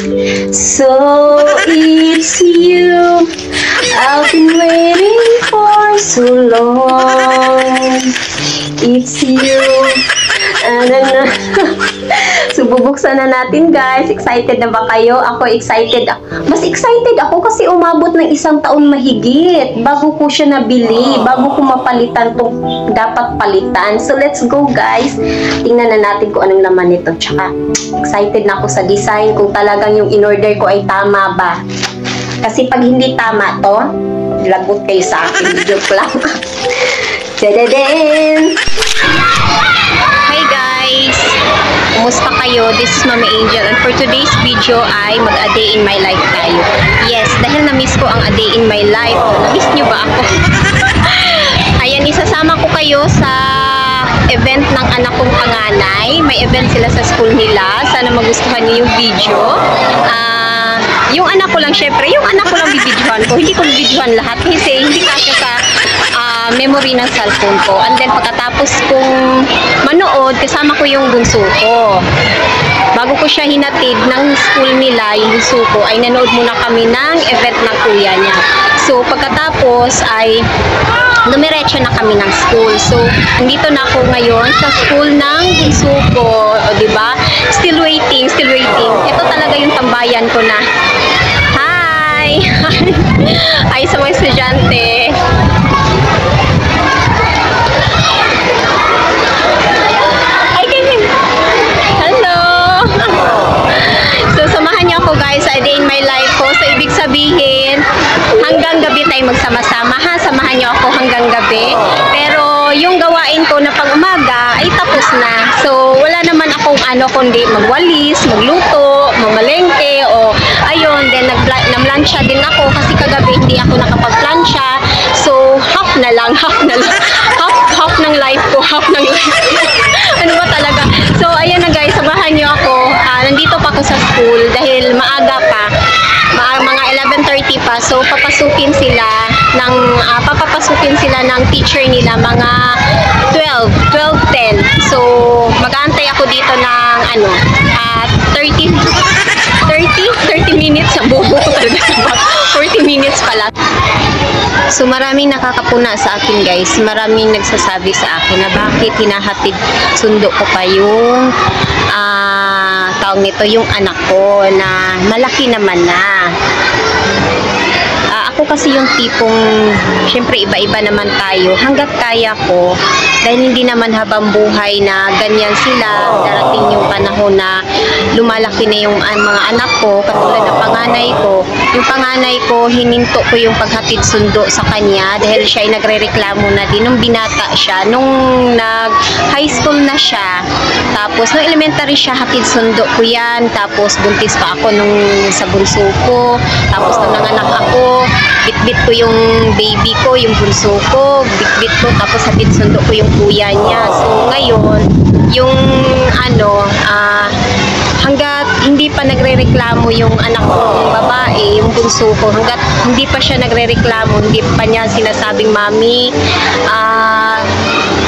So it's you I've been waiting for so long. It's you. So, bubuksan na natin, guys. Excited na ba kayo? Ako excited. Mas excited ako kasi umabot ng 1 taon mahigit bago ko siya nabili, bago ko mapalitan itong dapat palitan. So, let's go, guys. Tingnan na natin kung anong laman nito. Tsaka, excited na ako sa design kung talagang yung in-order ko ay tama ba. Kasi pag hindi tama to, lagot kayo sa akin. Joke lang. Tadadin! Hi guys! Kumusta kayo? This is Mama Angel and for today's video ay mag-a day in my life tayo. Yes, dahil na-miss ko ang a day in my life. Na-miss nyo ba ako? Ayan, isasama ko kayo sa event ng anak kong panganay. May event sila sa school nila. Sana magustuhan niyo yung video. Yung anak ko lang, syempre, yung anak ko lang bibidyohan ko. Hindi ko bibidyohan lahat kasi hindi kasya sa memory ng cellphone ko. And then pagkatapos kong manood, kasama ko yung bunso ko. Bago ko siya hinatid ng school nila, yung bunso ko, ay nanood muna kami ng event ng kuya niya. So pagkatapos ay dumiretso na kami ng school. So nandito na ako ngayon sa school ng bunso ko. O diba? Still waiting, still waiting. Ito talaga yung tambayan ko na. Hi! Ay, sa mga estudyante. Sabihin, hanggang gabi tayo magsama-sama ha, samahan niyo ako hanggang gabi. Pero yung gawain ko na pang umaga ay tapos na. So wala naman akong kundi magwalis, magluto, mamalengke o ayun, then namlansya din ako kasi kagabi hindi ako nakapagplansya. So half ng life ko, ano ba talaga? So ayan na guys, samahan niyo ako. Nandito pa ako sa school dahil maaga pa. Mga 11:30 pa. So papapasukin sila ng teacher nila mga 12:10. So mag-aantay ako dito ng 30 minutes sa buho ko talaga. 40 minutes pala. So maraming nakakapuna sa akin guys. Maraming nagsasabi sa akin na bakit hinahatid sundo ko pa yung taong nito, yung anak ko na malaki naman na. Ako kasi yung tipong, syempre iba-iba naman tayo, hanggat kaya ko, dahil hindi naman habang buhay na ganyan sila, darating yung panahon na lumalaki na yung mga anak ko, katulad ng panganay ko. Yung panganay ko, hininto ko yung paghatid sundo sa kanya, dahil siya ay nagre-reklamo na din nung binata siya, nung nag-high school na siya, tapos nung elementary siya, hatid sundo ko yan, tapos buntis pa ako nung sa bunso ko, tapos nung nanganak ako, bitbit ko yung baby ko, yung bunso ko, bitbit ko, tapos hatid sundo ko yung kuya niya. So ngayon, yung hanggat hindi pa nagrereklamo yung anak kong babae, yung bunso ko, hanggat hindi pa siya nagrereklamo, hindi pa niya sinasabing, mami,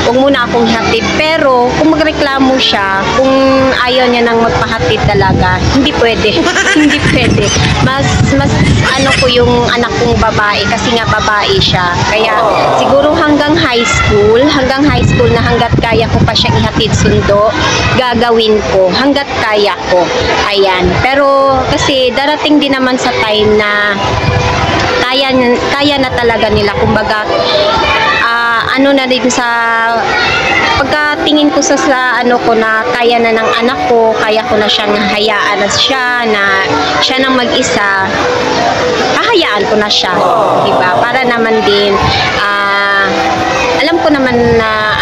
huwag muna akong hatid. Pero kung magreklamo siya, kung ayaw niya nang magpahatid talaga, hindi pwede. Hindi pwede. Mas ko yung anak kong babae kasi nga babae siya. Kaya siguro hanggang high school na hanggat kaya ko pa siya ihatid sundo, gagawin ko hanggat kaya ko. Ayan. Pero kasi darating din naman sa time na kaya na talaga nila, kumbaga na din sa pagkatingin ko sa ko na kaya na ng anak ko, kaya ko na siyang hayaan na siya nang mag-isa, hahayaan ko na siya, diba? Para naman din alam ko naman na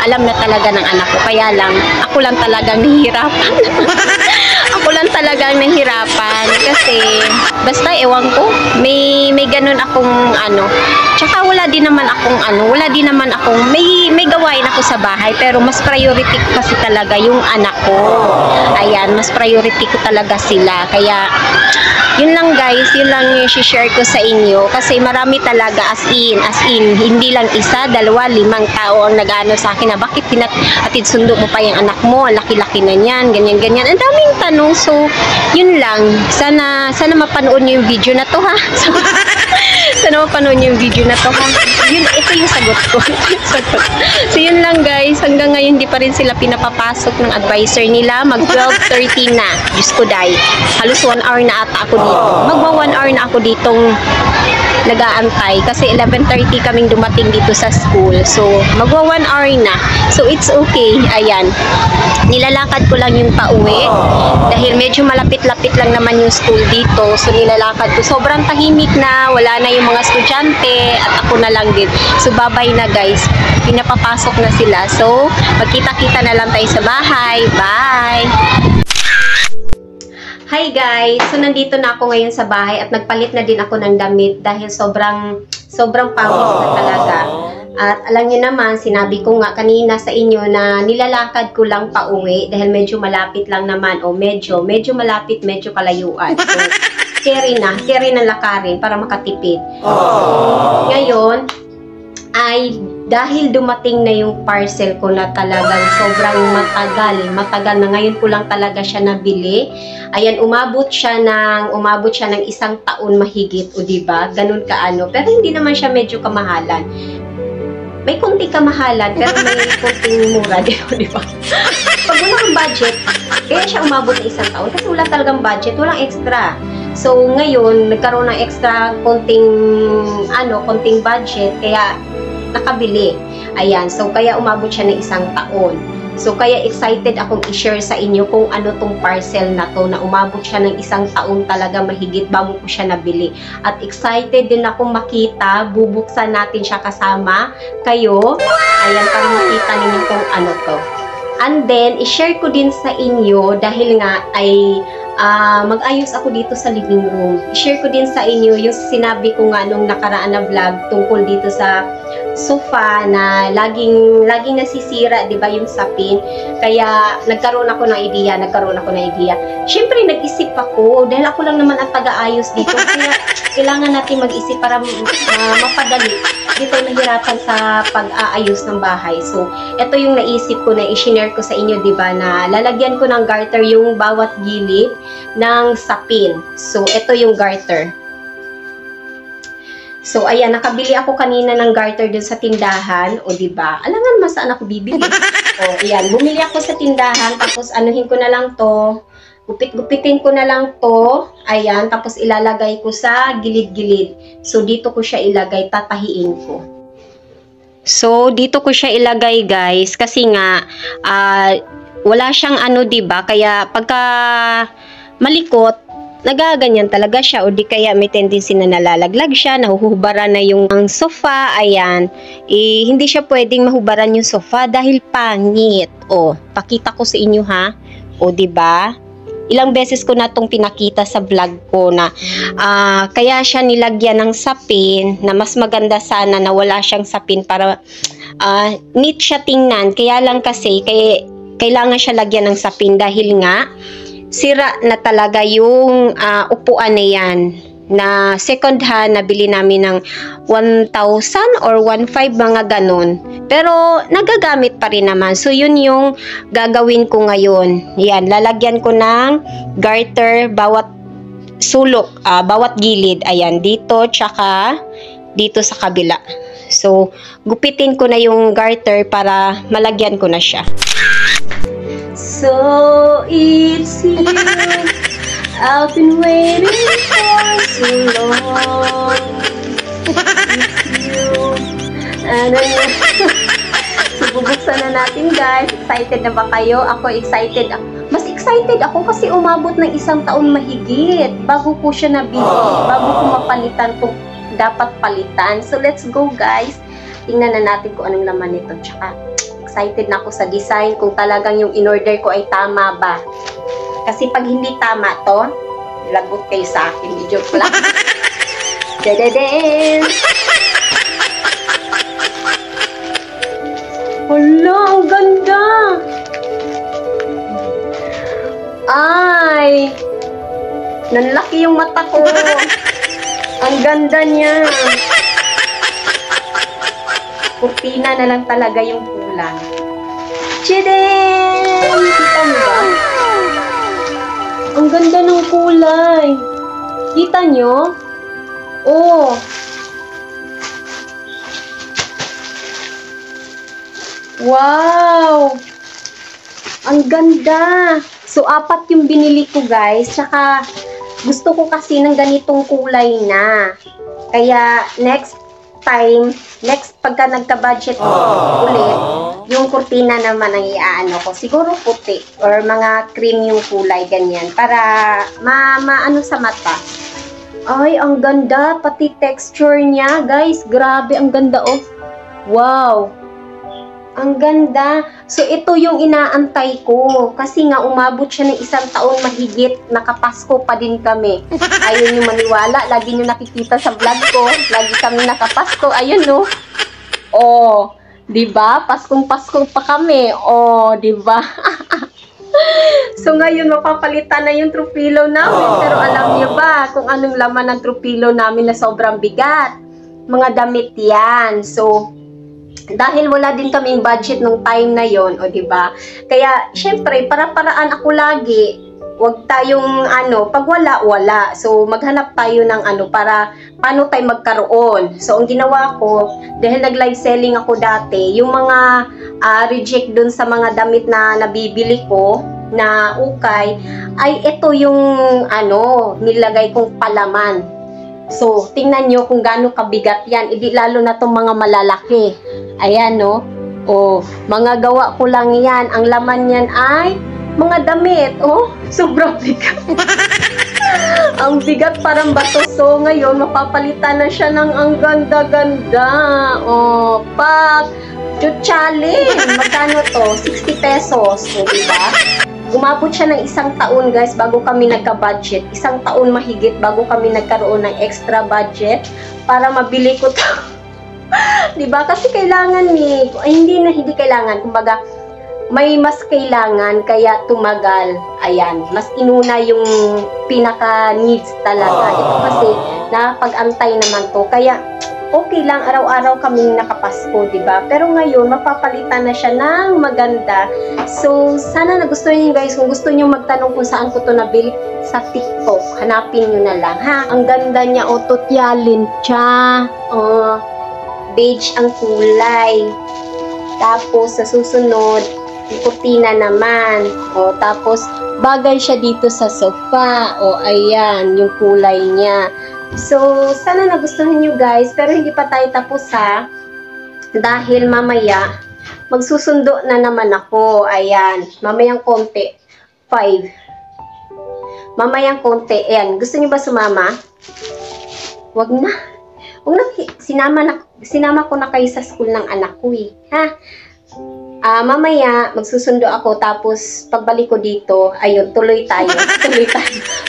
alam na talaga ng anak ko, kaya lang ako lang talagang nahihirapan. Ako lang talagang nahihirapan kasi basta ewan ko, may ganun akong Tsaka wala din naman akong may gawain ako sa bahay, pero mas priority ko kasi talaga yung anak ko. Ayan, mas priority ko talaga sila. Kaya yun lang guys, yun lang yung share ko sa inyo kasi marami talaga as in, hindi lang isa, dalawa, 5 tao ang nag-ano sa akin na bakit atid sundo mo pa yung anak mo, laki-laki na niyan, ganyan. Ang daming tanong, so yun lang, sana mapanood niyo yung video na to ha. Sana mapanood niyo yung video na to ha. Ito yung sagot ko. So yun lang guys, hanggang ngayon hindi pa rin sila pinapapasok ng advisor nila, mag 12:30 na. Diyos ko day, halos 1 hour na ata ako dito. Magwa 1 hour na ako ditong nag-aantay kasi 11:30 kaming dumating dito sa school. So magwa 1 hour na. So it's okay. Ayan. Nilalakad ko lang yung pauwi dahil medyo malapit-lapit lang naman yung school dito. So nilalakad ko. Sobrang tahimik na, wala na yung mga estudyante at ako na lang din. So bye-bye na guys. Pinapapasok na sila. So magkita-kita na lang tayo sa bahay. Bye! Hi guys! So nandito na ako ngayon sa bahay at nagpalit na din ako ng damit dahil sobrang pawis na talaga. At alam niyo naman, sinabi ko nga kanina sa inyo na nilalakad ko lang pauwi dahil medyo malapit lang naman o medyo malapit, medyo kalayuan. So carry na lakarin para makatipid. Ngayon ay dahil dumating na yung parcel ko na talagang sobrang matagal na, ngayon ko lang talaga siya nabili. Ayan, umabot siya ng 1 taon mahigit, o diba? Ganun kaano. Pero hindi naman siya medyo kamahalan. May konting kamahalan, pero may konting mura, diba? Pag wala kang budget, kaya siya umabot ng 1 taon. Kasi wala talagang budget, walang extra. So, ngayon, nagkaroon ng extra konting budget, kaya nakabili. Ayan, so kaya umabot siya ng 1 taon. So kaya excited akong i-share sa inyo kung ano tong parcel na to na umabot siya ng 1 taon talaga mahigit bago ko siya nabili. At excited din akong makita, bubuksan natin siya kasama kayo. Ayan, para makita ninyo kung ano to. And then, i-share ko din sa inyo dahil nga ay mag-ayos ako dito sa living room. I-share ko din sa inyo yung sinabi ko nga nung nakaraan na vlog tungkol dito sa sofa na laging nasisira, 'di ba, yung sapin. Kaya nagkaroon ako ng idea. Syempre nag-isip ako dahil ako lang naman ang taga-ayos dito. Kaya kailangan natin mag-isip para mapadali. Dito nahirapan sa pag-aayos ng bahay. So, ito yung naisip ko na i-share ko sa inyo, 'di ba, na lalagyan ko ng garter yung bawat gilid ng sapin. So, ito yung garter. So, ayan, nakabili ako kanina ng garter dun sa tindahan. O, diba? Alangan naman saan ako bibili. O, ayan, bumili ako sa tindahan. Tapos, anuhin ko na lang to. Gupit-gupitin ko na lang to. Ayan, tapos ilalagay ko sa gilid-gilid. So, dito ko siya ilagay. Tatahiin ko. So, dito ko siya ilagay, guys. Kasi nga, wala siyang diba? Kaya, pagka malikot, nagaganyan talaga siya, o di kaya may tendency na nalalaglag siya, nahuhubaran na yung sofa. Ayan, hindi siya pwedeng mahubaran yung sofa dahil pangit. O, pakita ko sa inyo ha. O, diba? Ilang beses ko na itong pinakita sa vlog ko na kaya siya nilagyan ng sapin, na mas maganda sana na wala siyang sapin para neat siya tingnan. Kaya lang kasi, kailangan siya lagyan ng sapin dahil nga sira na talaga yung upuan na yan, na second hand, nabili namin ng 1,000 or 1,500, mga ganon. Pero nagagamit pa rin naman. So yun yung gagawin ko ngayon. Yan, lalagyan ko ng garter bawat sulok, bawat gilid. Ayan, dito tsaka dito sa kabila. So gupitin ko na yung garter para malagyan ko na siya. So it's you, I've been waiting for so long. It's you, and so bubuksan na natin guys. Excited na ba kayo? Ako excited. Mas excited ako kasi umabot ng 1 taon mahigit bago ko siya nabili, bago ko mapalitan kung dapat palitan. So let's go guys. Tingnan na natin kung anong laman nito. Tsaka excited na ako sa design, kung talagang yung in-order ko ay tama ba. Kasi pag hindi tama to, lagot kayo sa akin. Joke lang. Dadadin! Hala, ang ganda! Ay! Nanlaki yung mata ko. Ang ganda niya. Kurtina na lang talaga yung kulay. Chidin! Kita niyo ba? Ang ganda ng kulay. Kita niyo? Oh! Wow! Ang ganda! So, 4 yung binili ko, guys. Tsaka, gusto ko kasi ng ganitong kulay na. Kaya, next pagka nagka-budget ulit, yung kurtina naman ang iaano ko. Siguro puti or mga cream yung kulay, ganyan. Para maano sa mata. Ay, ang ganda. Pati texture niya, guys. Grabe, ang ganda, oh. Wow! Ang ganda. So, ito yung inaantay ko. Kasi nga, umabot siya ng 1 taon mahigit. Nakapasko pa din kami. Ayun yung maniwala. Lagi nyo nakikita sa vlog ko. Lagi kami nakapasko. Ayun, no? Oh, diba? Paskong-pasko pa kami. Oh, diba? So, ngayon, mapapalitan na yung true pillow namin. Pero alam niyo ba kung anong laman ng true pillow namin na sobrang bigat? Mga damit yan. So, dahil wala din kaming budget nung time na yon, o diba? Kaya, syempre, para-paraan ako lagi. Huwag tayong, pag wala. So, maghanap tayo ng para paano tayo magkaroon. So, ang ginawa ko, dahil nag-live selling ako dati, yung mga reject dun sa mga damit na nabibili ko, na ukay, ay ito yung, nilagay kong palaman. So, tingnan nyo kung gaano kabigat yan. Hindi lalo na itong mga malalaki. Ayan, no? Oh, mga gawa ko lang yan. Ang laman yan ay mga damit. Oh, sobrang bigat. Ang bigat parang bato. So, ngayon, mapapalitan na siya ng ang ganda-ganda. Oh, chuchalin. Magkano to? 60 pesos. So, diba? Umabot siya ng 1 taon, guys, bago kami nagka-budget. 1 taon mahigit bago kami nagkaroon ng extra budget para mabili ko to. Diba? Kasi kailangan hindi kailangan. Kumbaga, may mas kailangan, kaya tumagal. Ayan, mas inuna yung pinaka-needs talaga. Ito kasi, napag-antay naman to. Kaya, okay lang, araw-araw kaming nakapasko, diba? Pero ngayon, mapapalitan na siya ng maganda. So, sana nagustuhan niyo, guys. Kung gusto niyo magtanong kung saan ko to nabili sa TikTok, hanapin niyo na lang, ha? Ang ganda niya, tutyalin siya. Beige ang kulay. Tapos, sa susunod, kurtina naman. Tapos, bagay siya dito sa sofa. Ayan, yung kulay niya. So, sana nagustuhan nyo, guys. Pero hindi pa tayo tapos, ha. Dahil mamaya, magsusundo na naman ako. Ayan. Mamayang konti. 5. Mamayang konti. Ayan. Gusto nyo ba sumama? Wag na. Sinama ko na kayo sa school ng anak ko, eh. Ha? Mamaya, magsusundo ako, tapos pagbalik ko dito, ayun, tuloy tayo.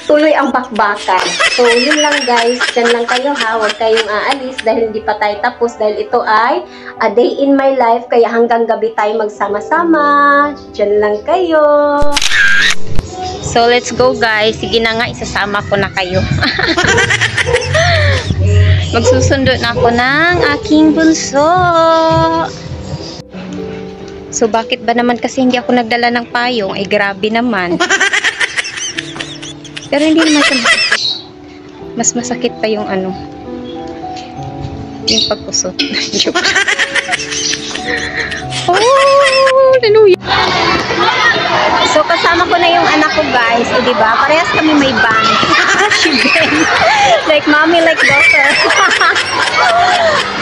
Tuloy ang bakbakan. So, yun lang, guys. Diyan lang kayo, ha. Huwag kayong aalis dahil hindi pa tayo tapos. Dahil ito ay a day in my life, kaya hanggang gabi tayo magsama-sama. Diyan lang kayo. So, let's go, guys. Sige na nga, isasama ko na kayo. Magsusundo na ako ng aking bunso. So, bakit ba naman kasi hindi ako nagdala ng payong? Ay, grabe naman. Pero hindi naman siya masakit. Mas masakit pa yung yung pagkusot. Oh, hallelujah. So, kasama ko na yung anak ko, guys. Diba? Parehas kami may band. Like mommy, like daughter.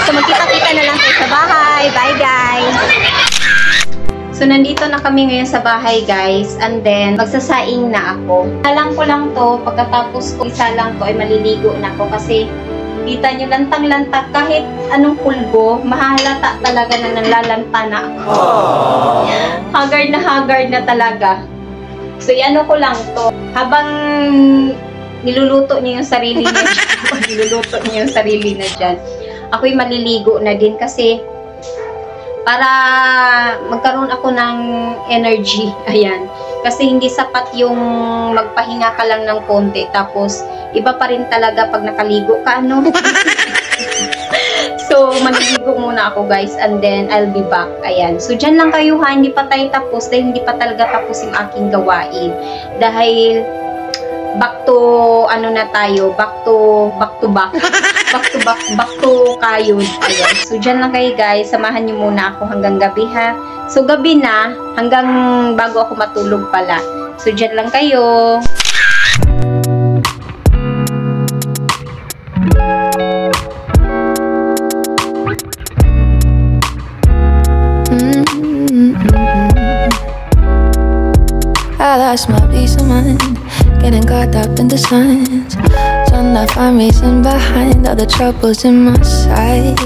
So, magkita-kita na lang tayo sa bahay. Bye, guys. So, nandito na kami ngayon sa bahay, guys. And then, magsasaing na ako. Alam ko lang to, pagkatapos ko isa lang to, ay maliligo na ako. Kasi, kita nyo, lantang-lanta. Kahit anong pulbo, mahalata talaga na nalalanta na ako. Haggard na talaga. So, ano ko lang to. Habang niluluto niyo yung sarili niya dyan, ako'y maliligo na din kasi para magkaroon ako ng energy. Ayan. Kasi hindi sapat yung magpahinga ka lang ng konti. Tapos, iba pa rin talaga pag nakaligo ka, ano? So, maniligo muna ako, guys. And then, I'll be back. Ayan. So, dyan lang kayo, ha. Hindi pa tayo tapos. Dahil hindi pa talaga tapos yung aking gawain. Dahil, back to, ano na tayo, back to kayod. Ayan. So, dyan lang kayo, guys. Samahan niyo muna ako hanggang gabi, ha. So, gabi na, hanggang bago ako matulog pala. So, dyan lang kayo. I lost my peace of mind, getting caught up in the signs. Trying to find reason behind all the troubles in my sight.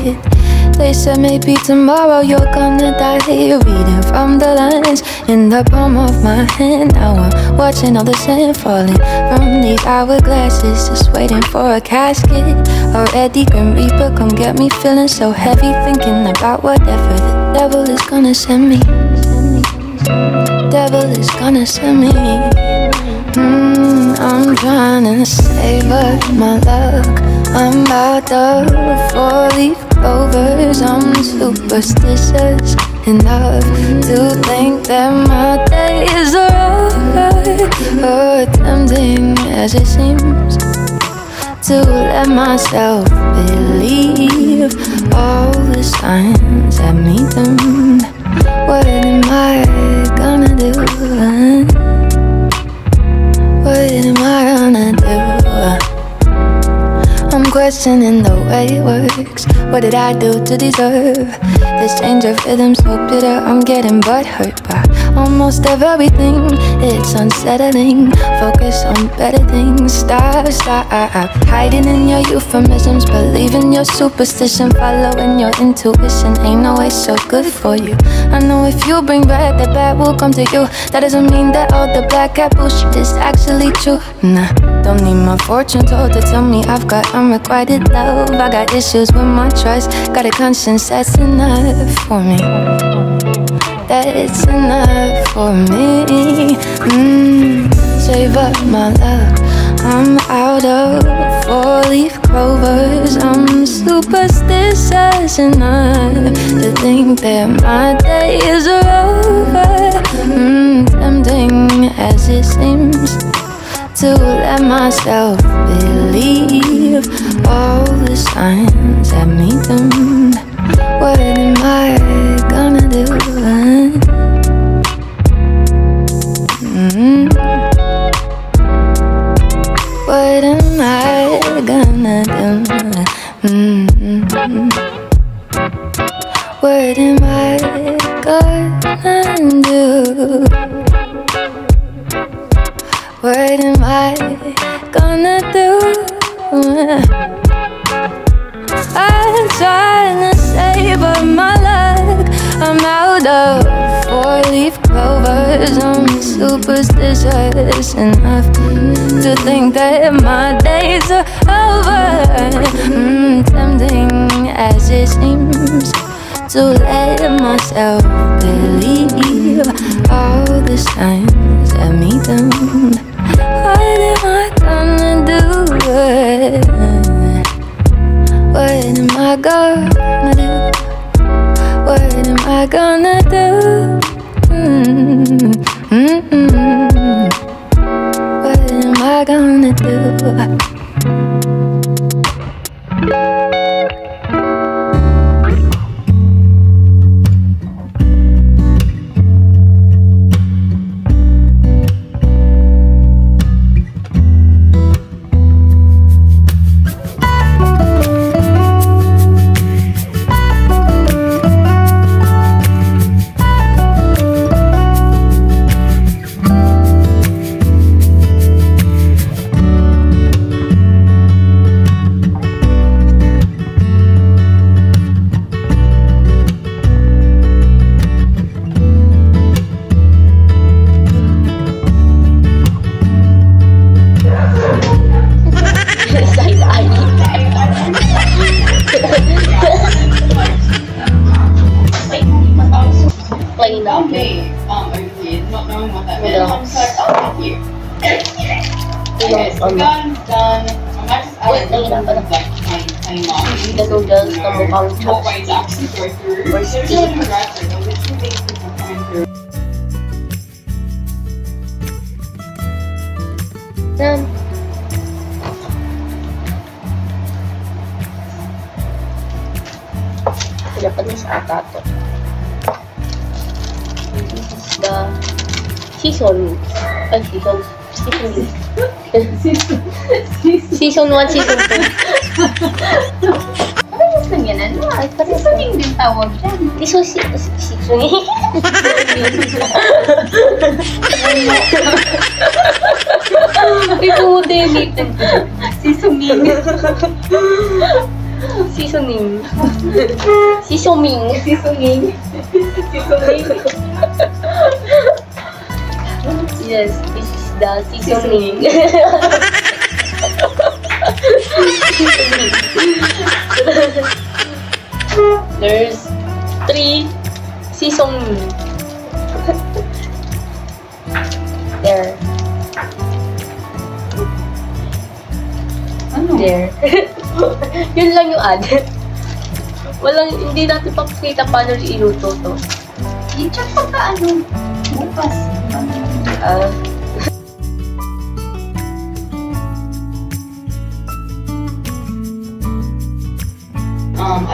They said maybe tomorrow you're gonna die. Reading from the lines in the palm of my hand. Now I'm watching all the sand falling from these hourglasses, just waiting for a casket. Already Grim Reaper, come get me, feeling so heavy, thinking about whatever the devil is gonna send me. Devil is gonna send me. I'm trying to savor my luck. I'm about to four-leaf clovers. I'm superstitious enough to think that my days are over. Tempting as it seems to let myself believe all the signs that meet them. What am I gonna do? What am I gonna do? I'm questioning the way it works. What did I do to deserve this change of rhythm so bitter? I'm getting butthurt by almost everything. It's unsettling. Focus on better things. Stop hiding in your euphemisms. Believe in your superstition. Following your intuition ain't always so good for you. I know if you bring back the bad will come to you. That doesn't mean that all the black cat bullshit is actually true. Nah, don't need my fortune told to tell me I've got unrequited love. I got issues with my trust. Got a conscience that's enough for me. That's enough for me. Save up my love. I'm out of four-leaf clovers. I'm superstitious enough to think that my days are over. Tempting as it seems to let myself believe all the signs that meet them. What am I gonna do? What am I gonna do? What am I gonna do? What am I gonna do? I'm trying to savor my luck. I'm out of four-leaf clovers. I'm superstitious enough to think that my days are over. Tempting as it seems to let myself believe all the signs that meet them. What am I gonna do? What am I gonna do? What am I gonna do? What am I gonna do? Yes, the gun's done. I might just add a little bit of like plain marketing. The noodles na mukhang What way to actually go through. Or So steam. there's literally two things people coming through. Yan. Dapat na sa ata to. This is the season. Ay, season. Season 1, season 2. Parehas lang yan, ano? Seasoning din tawag dyan. Seasoning. Ito mo din. Seasoning. Seasoning. Seasoning. Seasoning. Seasoning. Yes, this is the seasoning. There's 3 seasoning. There. Ano? There. Yun lang yung ad. Hindi natin papakita paano iluto to. I-check pagka ano. Bukas.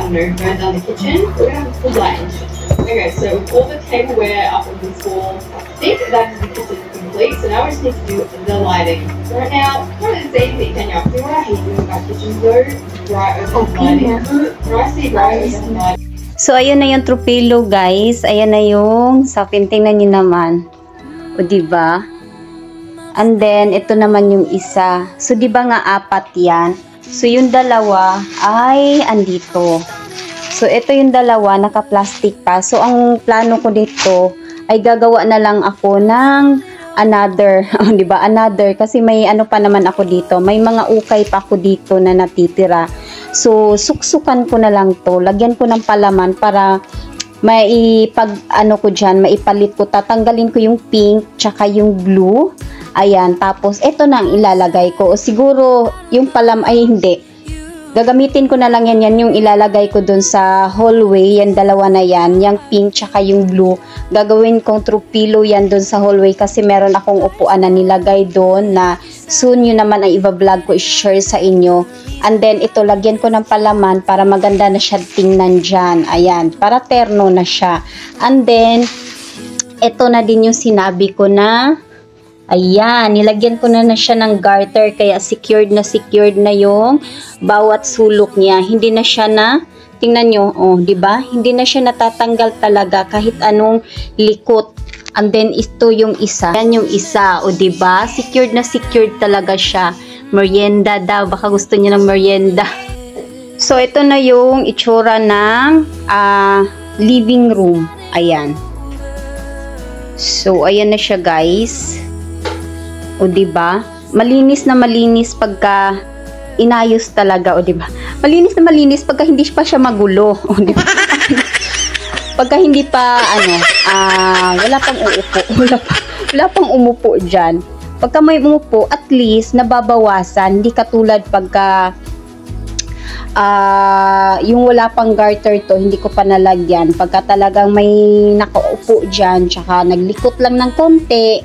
Right down the kitchen. We're gonna have a full light instructions. Okay, so with all the tableware up on the floor, think that is the kitchen complete. So now we just need to do the lighting. So right now, not as easy, can you? See what I hate doing about kitchens though? Right over the lighting. When I see right over the lighting. So, ayun na yung tropilo, guys. Ayan na yung sapin. Tingnan nyo naman. O, diba? And then, ito naman yung isa. So, diba nga 4 yan? So, yung dalawa ay andito. So, ito yung dalawa, naka-plastic pa. So, ang plano ko dito ay gagawa na lang ako ng another. O, diba? Another. Kasi may ano pa naman ako dito. May mga ukay pa ako dito na natitira. So, suksukan ko na lang to. Lagyan ko ng palaman para maipalit ko. Tatanggalin ko yung pink, tsaka yung blue. Ayan. Tapos, ito na ang ilalagay ko. O, siguro, yung ay hindi. Gagamitin ko na lang yan yung ilalagay ko dun sa hallway. Yan, dalawa na yan. Yung pink, tsaka yung blue. Gagawin kong tropilo yan dun sa hallway kasi meron akong upuan na nilagay dun na soon yun naman ay i-vlog ko, i-share sa inyo. And then, ito, lagyan ko ng palaman para maganda na siya tingnan dyan. Ayan, para terno na siya. And then, ito na din yung sinabi ko na, ayan, nilagyan ko na siya ng garter, kaya secured na yung bawat sulok niya. Hindi na siya tingnan nyo, oh, di ba? Hindi na siya natatanggal talaga kahit anong likot. And then, ito yung isa. Yan yung isa, o di ba? Secured talaga siya. Merienda daw. Baka gusto niya ng merienda. So, ito na yung itsura ng living room. Ayan. So, ayan na siya, guys. O, diba? Malinis na malinis pagka inayos talaga, o diba? Malinis na malinis pagka hindi pa siya magulo, o diba? Pagka hindi pa, wala pang uupo, wala pang umupo dyan. Pagka may umupo, at least, nababawasan. Hindi katulad pagka, yung wala pang garter to, hindi ko pa nalagyan. Pagka talagang may nakaupo dyan, tsaka naglikot lang ng konti,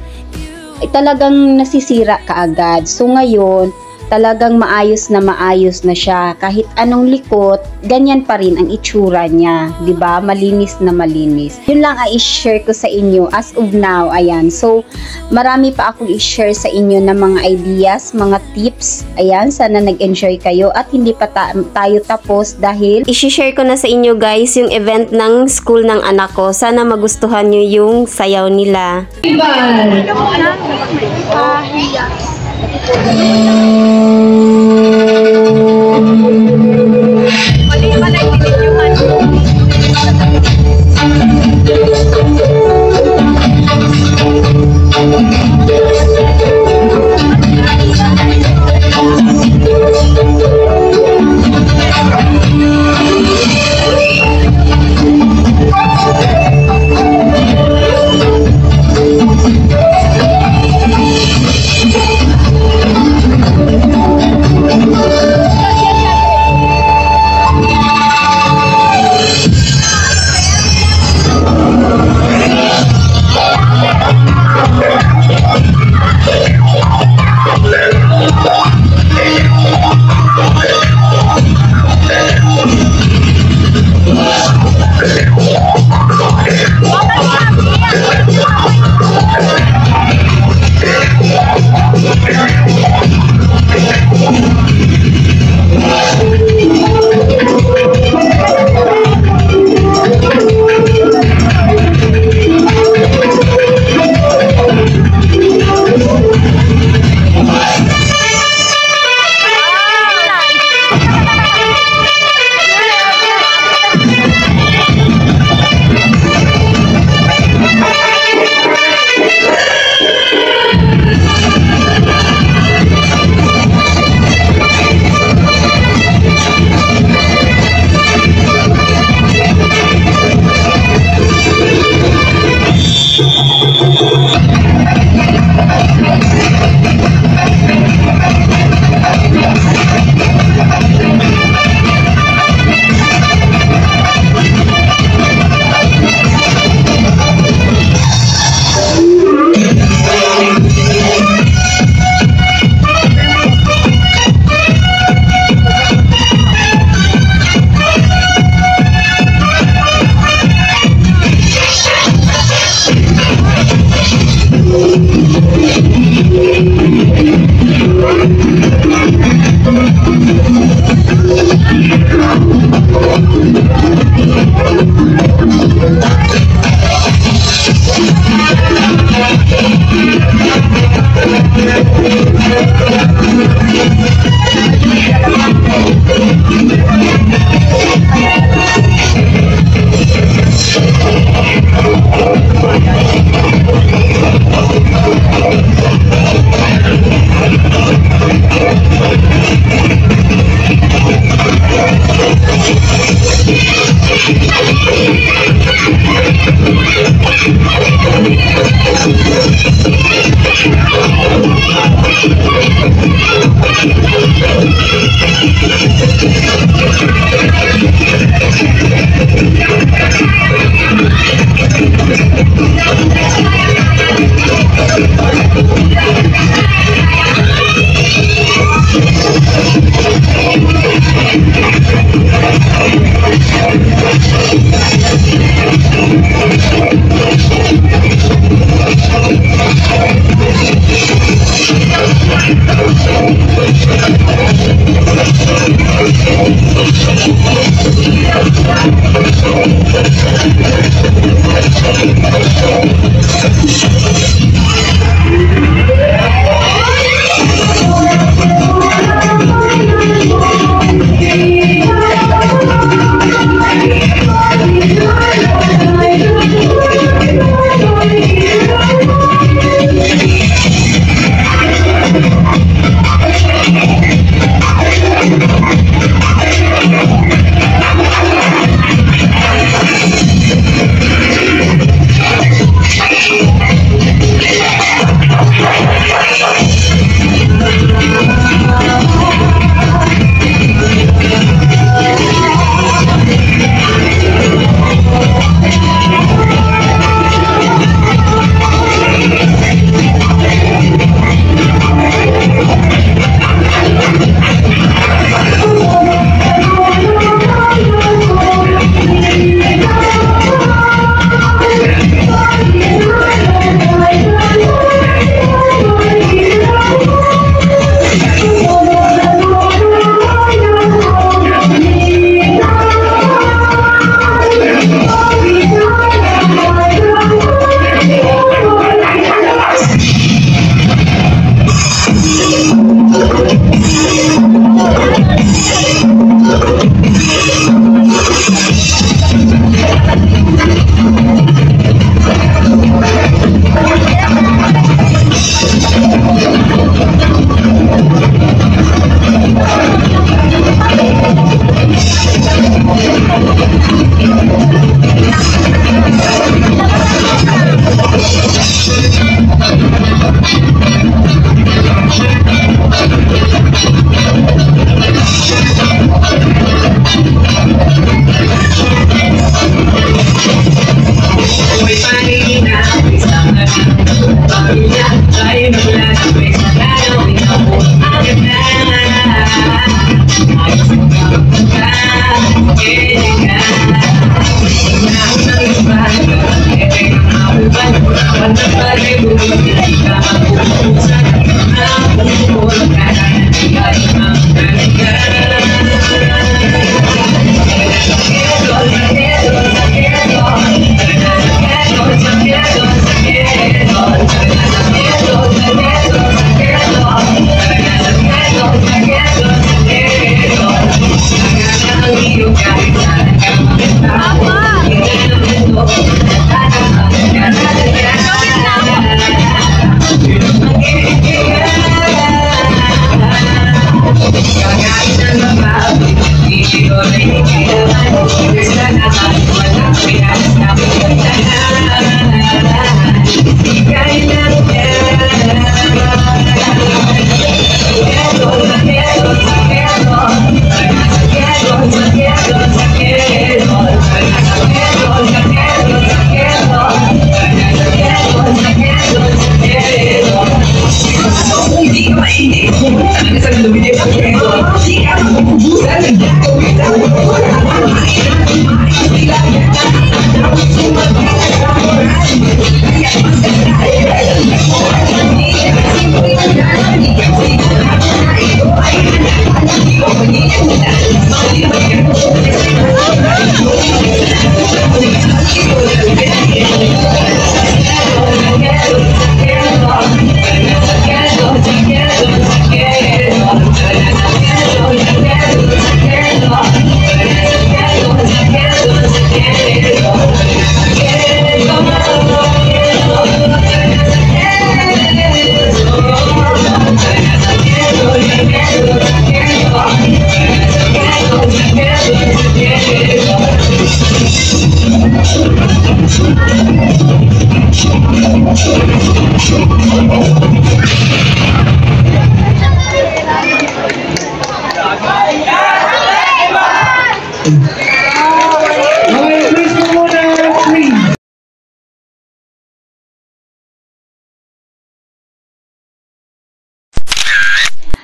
ay talagang nasisira kaagad. So ngayon, talagang maayos na siya. Kahit anong likot, ganyan pa rin ang itsura niya. 'Di ba? Malinis na malinis. Yun lang ay i-share ko sa inyo as of now. Ayan. So, marami pa akong i-share sa inyo ng mga ideas, mga tips. Ayan. Sana nag-enjoy kayo at hindi pa tayo tapos dahil i-share ko na sa inyo guys yung event ng school ng anak ko. Sana magustuhan nyo yung sayaw nila.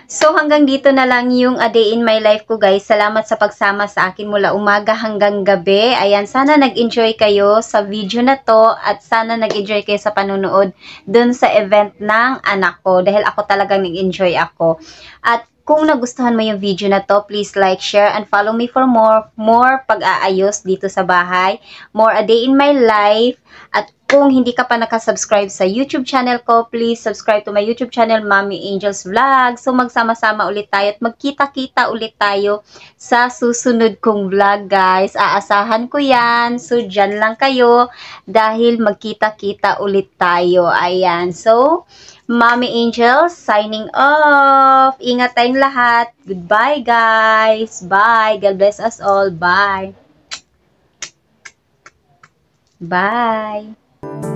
So hanggang dito na lang yung A Day in My Life ko guys. Salamat sa pagsama sa akin mula umaga hanggang gabi. Ayan, sana nag-enjoy kayo sa video na to at sana nag-enjoy kayo sa panunood dun sa event ng anak ko dahil ako talagang nag-enjoy ako. At Kung nagustuhan mo yung video na to, please like, share, and follow me for more pag-aayos dito sa bahay, more a day in my life. At kung hindi ka pa nakasubscribe sa YouTube channel ko, please subscribe to my YouTube channel, Mommy Angel's Vlog. So magsama-sama ulit tayo at magkita-kita ulit tayo sa susunod kong vlog, guys. Aasahan ko yan. So dyan lang kayo dahil magkita-kita ulit tayo. Ayan. So, Mommy Angels, signing off. Ingat tayong lahat. Goodbye, guys. Bye. God bless us all. Bye. Bye.